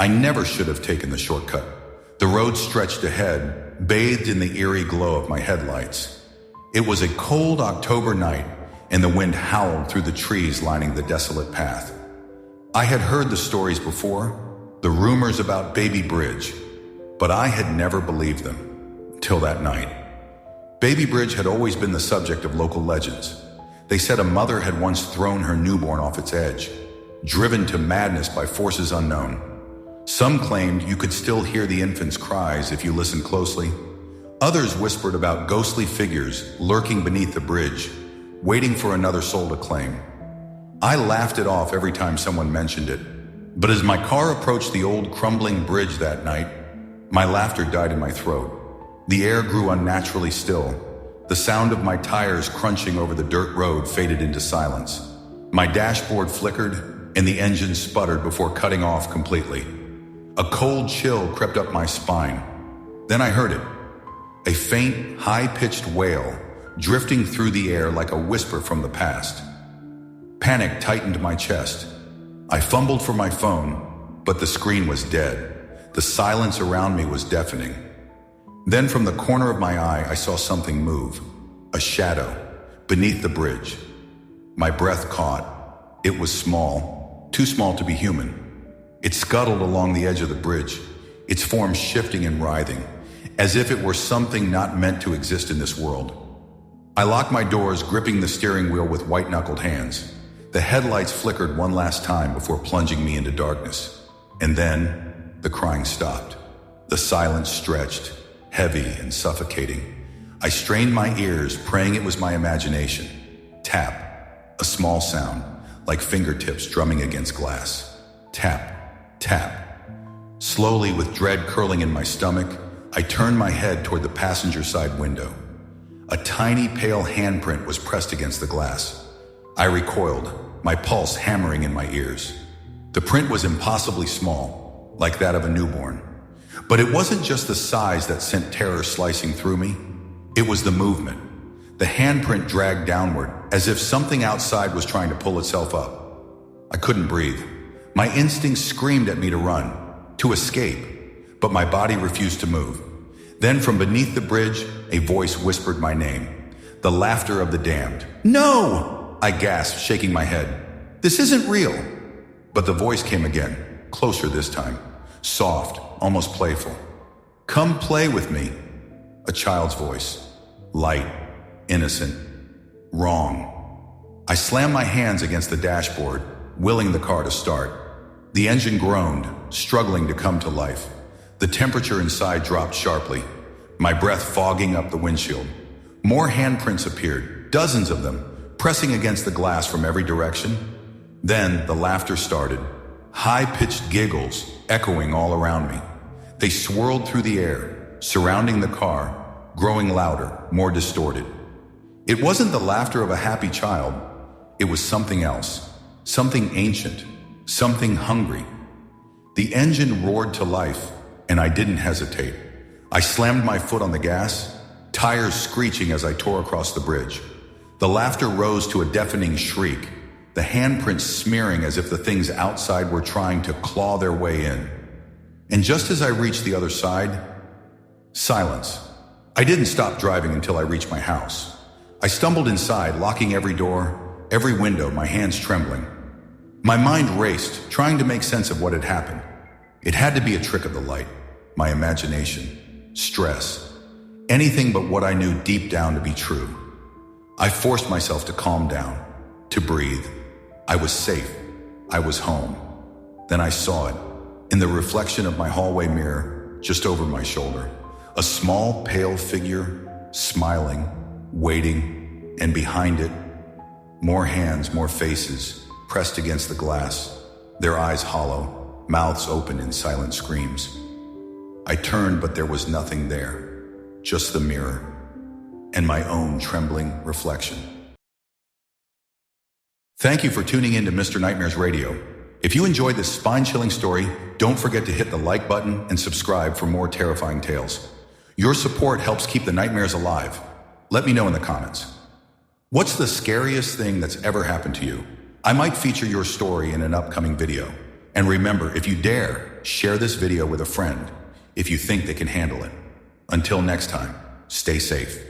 I never should have taken the shortcut. The road stretched ahead, bathed in the eerie glow of my headlights. It was a cold October night, and the wind howled through the trees lining the desolate path. I had heard the stories before, the rumors about Baby Bridge, but I had never believed them, till that night. Baby Bridge had always been the subject of local legends. They said a mother had once thrown her newborn off its edge, driven to madness by forces unknown. Some claimed you could still hear the infant's cries if you listened closely. Others whispered about ghostly figures lurking beneath the bridge, waiting for another soul to claim. I laughed it off every time someone mentioned it, but as my car approached the old crumbling bridge that night, my laughter died in my throat. The air grew unnaturally still. The sound of my tires crunching over the dirt road faded into silence. My dashboard flickered, and the engine sputtered before cutting off completely. A cold chill crept up my spine. Then I heard it. A faint, high-pitched wail, drifting through the air like a whisper from the past. Panic tightened my chest. I fumbled for my phone, but the screen was dead. The silence around me was deafening. Then from the corner of my eye, I saw something move. A shadow, beneath the bridge. My breath caught. It was small, too small to be human. It scuttled along the edge of the bridge, its form shifting and writhing, as if it were something not meant to exist in this world. I locked my doors, gripping the steering wheel with white-knuckled hands. The headlights flickered one last time before plunging me into darkness. And then, the crying stopped. The silence stretched, heavy and suffocating. I strained my ears, praying it was my imagination. Tap, a small sound, like fingertips drumming against glass. Tap, tap. Slowly, with dread curling in my stomach, I turned my head toward the passenger side window. A tiny pale handprint was pressed against the glass. I recoiled, my pulse hammering in my ears. The print was impossibly small, like that of a newborn. But it wasn't just the size that sent terror slicing through me. It was the movement. The handprint dragged downward, as if something outside was trying to pull itself up. I couldn't breathe. My instincts screamed at me to run, to escape, but my body refused to move. Then from beneath the bridge, a voice whispered my name. The laughter of the damned. "No!" I gasped, shaking my head. "This isn't real." But the voice came again, closer this time, soft, almost playful. "Come play with me." A child's voice. Light, innocent, wrong. I slammed my hands against the dashboard, willing the car to start. The engine groaned, struggling to come to life. The temperature inside dropped sharply, my breath fogging up the windshield. More handprints appeared, dozens of them, pressing against the glass from every direction. Then the laughter started, high-pitched giggles echoing all around me. They swirled through the air, surrounding the car, growing louder, more distorted. It wasn't the laughter of a happy child. It was something else, something ancient, something hungry. The engine roared to life, and I didn't hesitate. I slammed my foot on the gas, tires screeching as I tore across the bridge. The laughter rose to a deafening shriek, the handprints smearing as if the things outside were trying to claw their way in. And just as I reached the other side, silence. I didn't stop driving until I reached my house. I stumbled inside, locking every door, every window, my hands trembling. My mind raced, trying to make sense of what had happened. It had to be a trick of the light, my imagination, stress, anything but what I knew deep down to be true. I forced myself to calm down, to breathe. I was safe. I was home. Then I saw it, in the reflection of my hallway mirror, just over my shoulder. A small, pale figure, smiling, waiting, and behind it, more hands, more faces, pressed against the glass, their eyes hollow, mouths open in silent screams. I turned, but there was nothing there, just the mirror, and my own trembling reflection. Thank you for tuning in to Mr. Nightmares Radio. If you enjoyed this spine-chilling story, don't forget to hit the like button and subscribe for more terrifying tales. Your support helps keep the nightmares alive. Let me know in the comments. What's the scariest thing that's ever happened to you? I might feature your story in an upcoming video. And remember, if you dare, share this video with a friend if you think they can handle it. Until next time, stay safe.